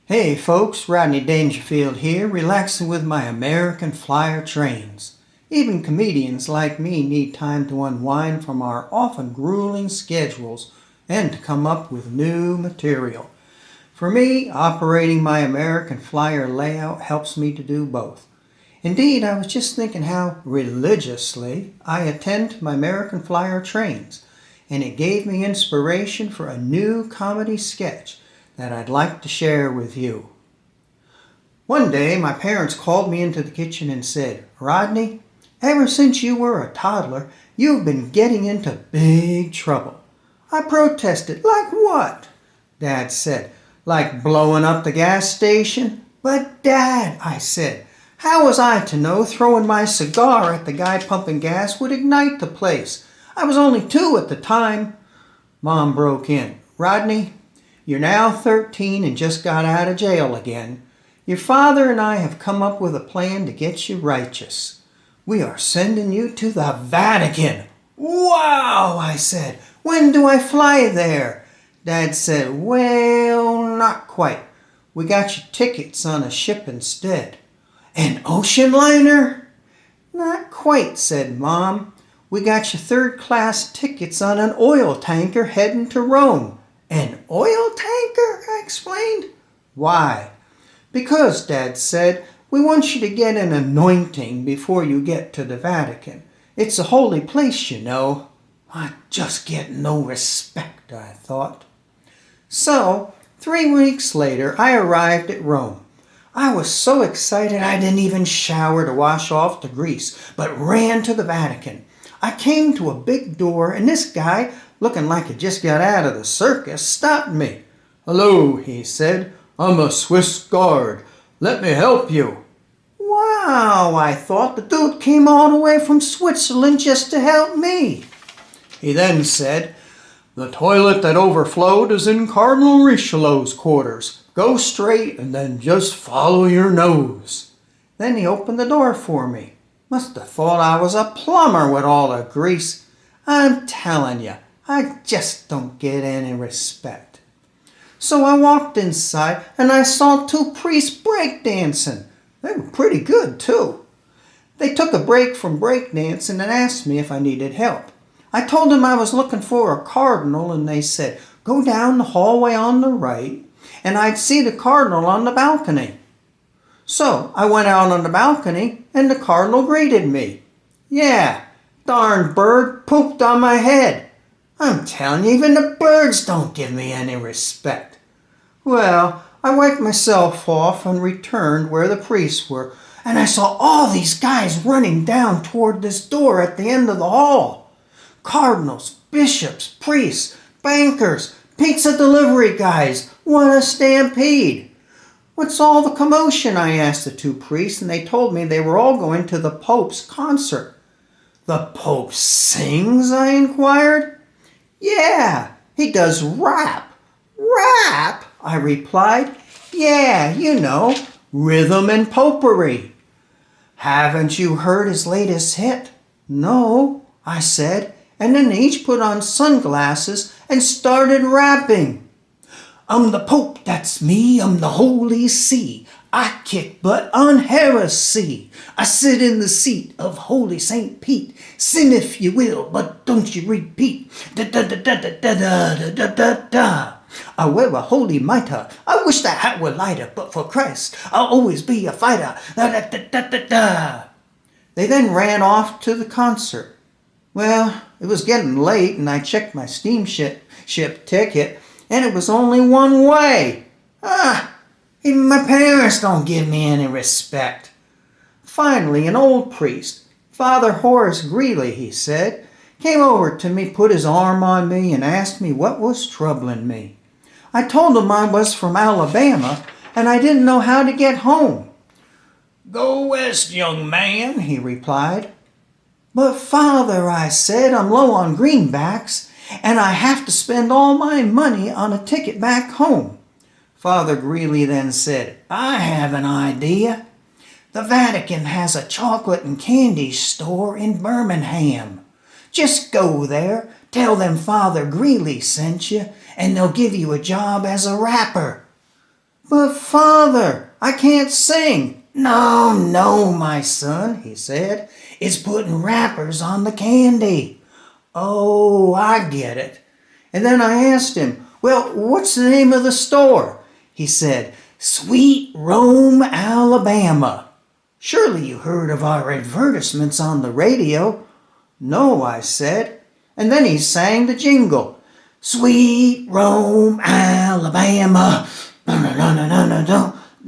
Hey folks, Rodney Dangerfield here, relaxing with my American Flyer trains. Even comedians like me need time to unwind from our often grueling schedules and to come up with new material. For me, operating my American Flyer layout helps me to do both. Indeed, I was just thinking how religiously I attend to my American Flyer trains, and it gave me inspiration for a new comedy sketch that I'd like to share with you. One day, my parents called me into the kitchen and said, "Rodney, ever since you were a toddler, you've been getting into big trouble." I protested. "Like what?" Dad said. "Like blowing up the gas station?" "But Dad," I said, "how was I to know throwing my cigar at the guy pumping gas would ignite the place? I was only 2 at the time." Mom broke in. "Rodney, you're now 13 and just got out of jail again. Your father and I have come up with a plan to get you righteous. We are sending you to the Vatican." "Wow," I said. "When do I fly there?" Dad said, "Well, not quite. We got you tickets on a ship instead." "An ocean liner?" "Not quite," said Mom. "We got you 3rd-class tickets on an oil tanker heading to Rome." "An oil tanker?" I explained. "Why?" "Because," Dad said, "we want you to get an anointing before you get to the Vatican. It's a holy place, you know." I just get no respect, I thought. So, 3 weeks later, I arrived at Rome. I was so excited I didn't even shower to wash off the grease, but ran to the Vatican. I came to a big door, and this guy, looking like he just got out of the circus, stopped me. "Hello," he said. "I'm a Swiss guard. Let me help you." Wow, I thought, the dude came all the way from Switzerland just to help me. He then said, "The toilet that overflowed is in Cardinal Richelieu's quarters. Go straight and then just follow your nose." Then he opened the door for me. Must have thought I was a plumber with all the grease. I'm telling you, I just don't get any respect. So I walked inside and I saw 2 priests breakdancing. They were pretty good too. They took a break from breakdancing and asked me if I needed help. I told them I was looking for a cardinal, and they said, "Go down the hallway on the right and I'd see the cardinal on the balcony." So I went out on the balcony and the cardinal greeted me. Yeah, darn bird pooped on my head. I'm telling you, even the birds don't give me any respect. Well, I wiped myself off and returned where the priests were, and I saw all these guys running down toward this door at the end of the hall. Cardinals, bishops, priests, bankers, pizza delivery guys. What a stampede. "What's all the commotion?" I asked the 2 priests, and they told me they were all going to the Pope's concert. "The Pope sings?" I inquired. "Yeah, he does rap." "Rap?" I replied. "Yeah, you know, rhythm and popery." "Haven't you heard his latest hit?" "No," I said, and then they each put on sunglasses and started rapping. "I'm the Pope, that's me, I'm the Holy See. I kick butt on heresy. I sit in the seat of Holy St. Pete. Sin if you will, but don't you repeat. Da-da-da-da-da-da-da-da-da-da. I wear a holy mitre. I wish that hat were lighter, but for Christ, I'll always be a fighter. Da-da-da-da-da-da." They then ran off to the concert. Well, it was getting late, and I checked my steamship ticket, and it was only one way. Even my parents don't give me any respect. Finally, an old priest, Father Horace Greeley, he said, came over to me, put his arm on me, and asked me what was troubling me. I told him I was from Alabama, and I didn't know how to get home. "Go west, young man," he replied. "But Father," I said, "I'm low on greenbacks, and I have to spend all my money on a ticket back home." Father Greeley then said, "I have an idea. The Vatican has a chocolate and candy store in Birmingham. Just go there, tell them Father Greeley sent you, and they'll give you a job as a rapper." "But, Father, I can't sing." "No, no, my son," he said. "It's putting wrappers on the candy." "Oh, I get it." And then I asked him, "Well, what's the name of the store?" He said, "Sweet Rome, Alabama." "Surely you heard of our advertisements on the radio." "No," I said. And then he sang the jingle. "Sweet Rome, Alabama.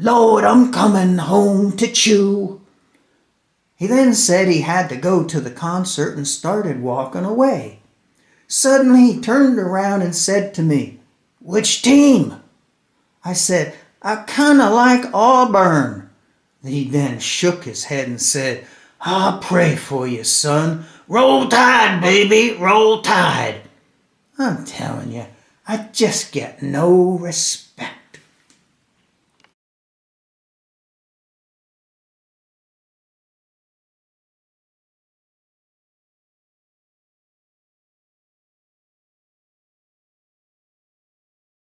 Lord, I'm coming home to chew." He then said he had to go to the concert and started walking away. Suddenly he turned around and said to me, "Which team?" I said, "I kind of like Auburn." He then shook his head and said, "I'll pray for you, son. Roll Tide, baby, roll Tide." I'm telling you, I just get no respect.